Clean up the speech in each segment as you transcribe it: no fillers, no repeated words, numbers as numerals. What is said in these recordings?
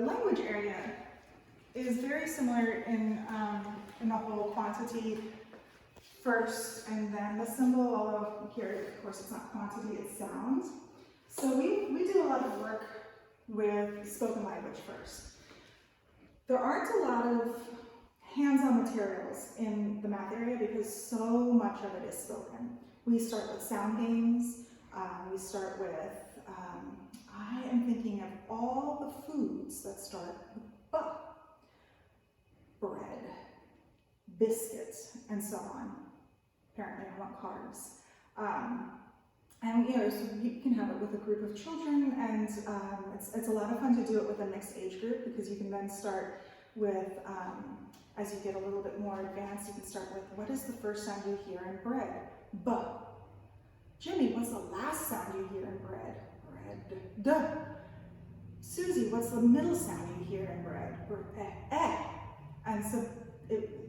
language area is very similar in the whole quantity first and then the symbol, although here, of course, it's not quantity, it's sound. So we do a lot of work with spoken language first. There aren't a lot of hands-on materials in the math area because so much of it is spoken. We start with sound games, we start with, I am thinking of all the foods that start with B. Bread, biscuits, and so on. Apparently I want carbs. And so you can have it with a group of children, and it's a lot of fun to do it with a mixed age group because you can then start with, as you get a little bit more advanced, you can start with, what is the first sound you hear in bread? B. Jimmy, what's the last sound you hear in bread? Bread. D. Susie, what's the middle sound you hear in bread? And so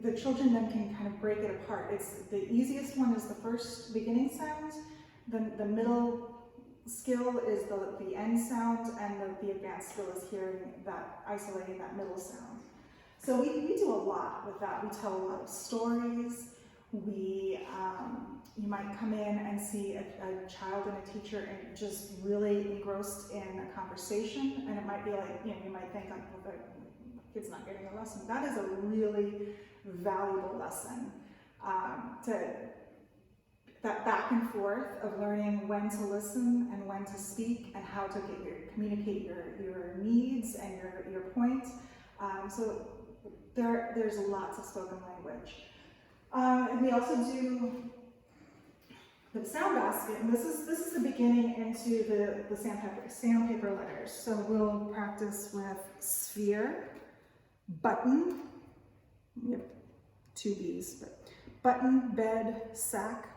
the children then can kind of break it apart. It's the easiest one is the first beginning sound. The middle skill is the end sound, and the advanced skill is hearing that, isolating that middle sound. So we do a lot with that. We tell a lot of stories. You might come in and see a child and a teacher and just really engrossed in a conversation, and it might be like, you might think, like, well, the kid's not getting a lesson. That is a really valuable lesson. That back and forth of learning when to listen and when to speak and how to communicate your needs and your point. So there's lots of spoken language. And we also do the sound basket, and this is the beginning into the sandpaper letters. So we'll practice with sphere, button, we have two B's, but button, bed, sack,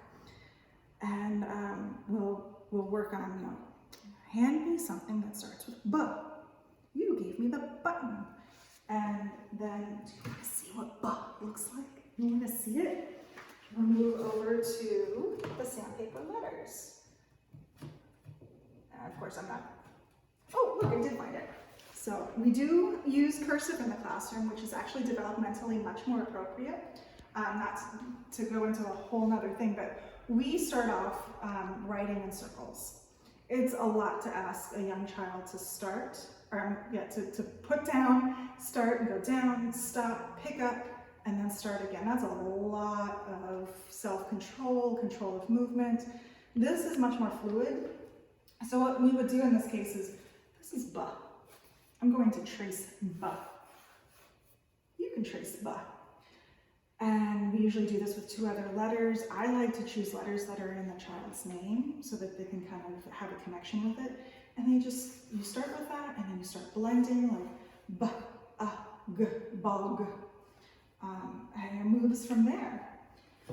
and we'll work on, hand me something that starts with B. You gave me the button. And then, do you want to see what B looks like? You want to see it? We'll move over to the sandpaper letters. And of course, I'm not, oh, look, I did find it. So we do use cursive in the classroom, which is actually developmentally much more appropriate. Not to go into a whole nother thing, but we start off writing in circles. It's a lot to ask a young child to start, to put down, start and go down, stop, pick up, and then start again. That's a lot of self-control, control of movement. This is much more fluid. So what we would do in this case is, this is B. I'm going to trace B. You can trace B. And we usually do this with two other letters. I like to choose letters that are in the child's name so that they can kind of have a connection with it. And then you start with that, and then you start blending, like B, A, G, bog. And it moves from there.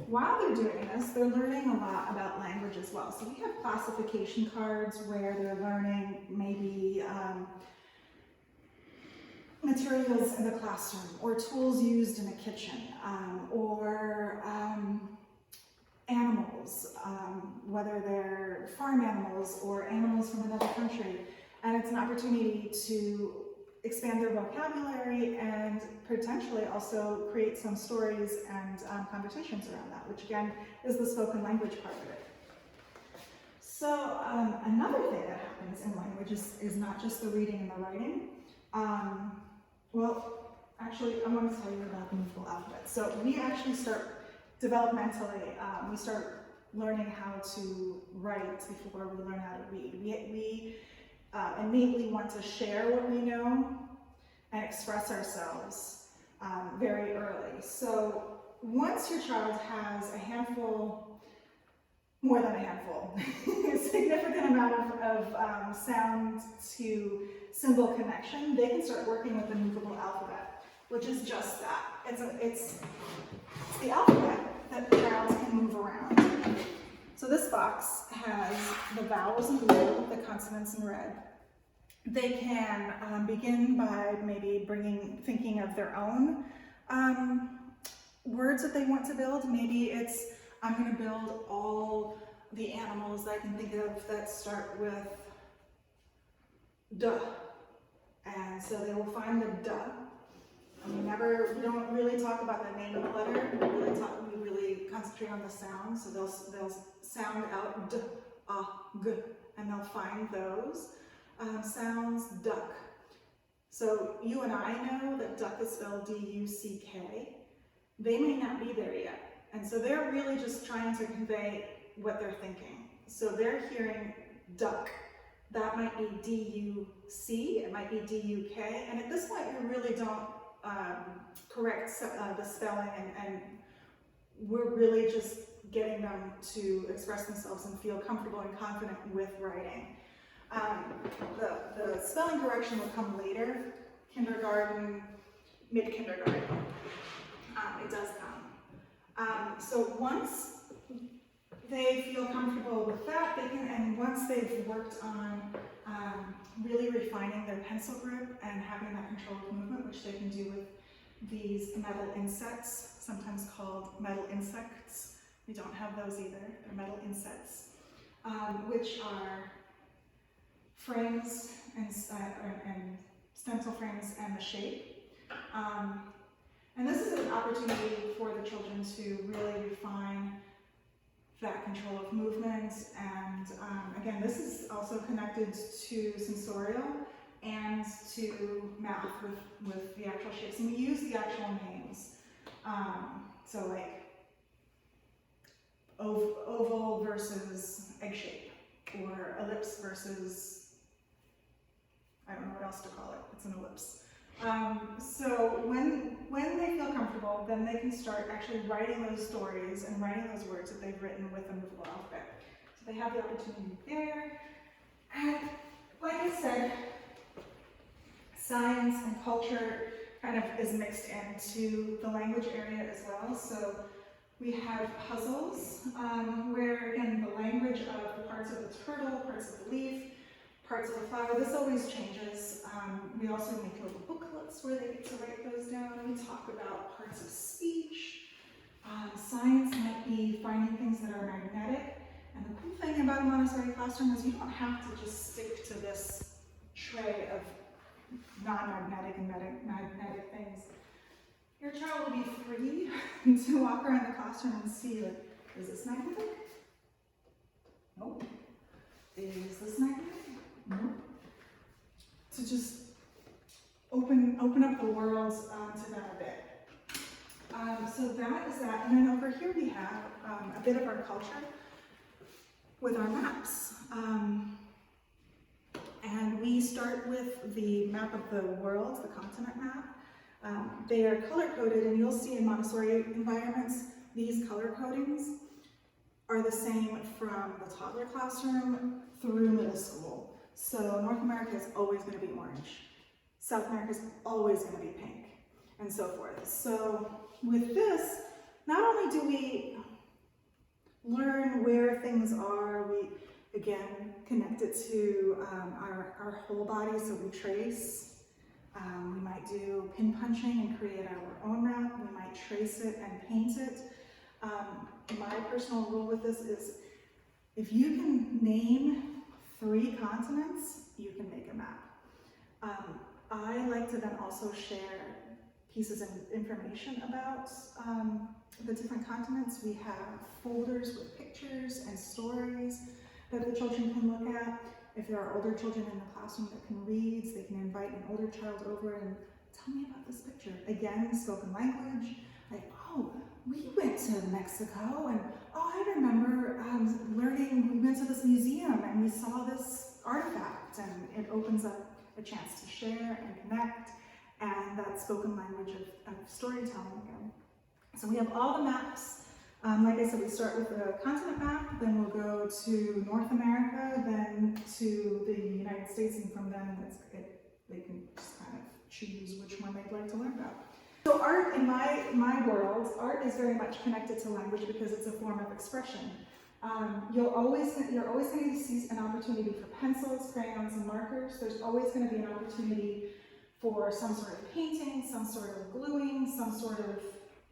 While they're doing this, they're learning a lot about language as well. So we have classification cards where they're learning maybe materials in the classroom, or tools used in a kitchen, or animals, whether they're farm animals or animals from another country. And it's an opportunity to expand their vocabulary and potentially also create some stories and conversations around that, which again is the spoken language part of it. So another thing that happens in language is not just the reading and the writing. Well, actually, I want to tell you about the movable alphabet. So we actually start developmentally, we start learning how to write before we learn how to read. We innately want to share what we know and express ourselves very early. So once your child has a handful, more than a handful, a significant amount of sound to symbol connection, they can start working with the movable alphabet, which is just that. It's the alphabet that the child can move around. So this box has the vowels in blue, the consonants in red. They can begin by maybe thinking of their own words that they want to build. Maybe it's, I'm going to build all the animals that I can think of that start with D. And so they will find the duh. And we don't really talk about the name of the letter. We really concentrate on the sound. So they'll sound out d, ah, g, and they'll find those sounds. Duck. So you and I know that duck is spelled D-U-C-K. They may not be there yet. And so they're really just trying to convey what they're thinking. So they're hearing duck. That might be D-U-C, it might be D-U-K, and at this point we really don't correct the spelling, and we're really just getting them to express themselves and feel comfortable and confident with writing. The spelling correction will come later, kindergarten, mid-kindergarten. It does come. So once they feel comfortable with that, and once they've worked on really refining their pencil grip and having that controlled movement, which they can do with these metal insects, sometimes called metal insects. We don't have those either, they're metal insects, which are frames and stencil frames and the shape. And this is an opportunity for the children to really refine that control of movement, and again, this is also connected to sensorial and to math with the actual shapes, and we use the actual names. So like oval versus egg shape, or ellipse versus, I don't know what else to call it, it's an ellipse. So when they feel comfortable, then they can start actually writing those stories and writing those words that they've written with the movable alphabet. So they have the opportunity there. And like I said, science and culture kind of is mixed into the language area as well. So we have puzzles, where again, the language of the parts of the turtle, parts of the leaf, parts of the flower, this always changes. We also make little booklets where they get to write those down. We talk about parts of speech. Science might be finding things that are magnetic. And the cool thing about a Montessori classroom is you don't have to just stick to this tray of non-magnetic and magnetic things. Your child will be free to walk around the classroom and see, like, is this magnetic? Nope. Is this magnetic? Nope. To just open up the world to them a bit. So that is that. And then over here we have a bit of our culture with our maps. And we start with the map of the world, the continent map. They are color-coded, and you'll see in Montessori environments, these color codings are the same from the toddler classroom through middle school. So North America is always going to be orange. South America is always going to be pink, and so forth. So with this, not only do we learn where things are, we again connect it to our whole body, so we trace. We might do pin punching and create our own map. We might trace it and paint it. My personal rule with this is, if you can name 3 continents, you can make a map. I like to then also share pieces of information about the different continents. We have folders with pictures and stories that the children can look at. If there are older children in the classroom that can read, they can invite an older child over and tell me about this picture. Again, spoken language, like, oh, we went to Mexico, and oh, I remember learning, we went to this museum and we saw this artifact, and it opens up a chance to share and connect, and that spoken language of storytelling again. So we have all the maps. Like I said, we start with the continent map, then we'll go to North America, then to the United States, and from then they can just kind of choose which one they'd like to learn about. So art, in my world, art is very much connected to language because it's a form of expression. You're always going to see an opportunity for pencils, crayons, and markers. There's always going to be an opportunity for some sort of painting, some sort of gluing, some sort of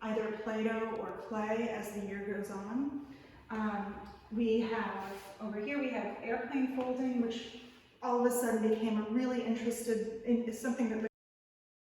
either Play-Doh or clay as the year goes on. We have, over here we have airplane folding, which all of a sudden became really interested in something that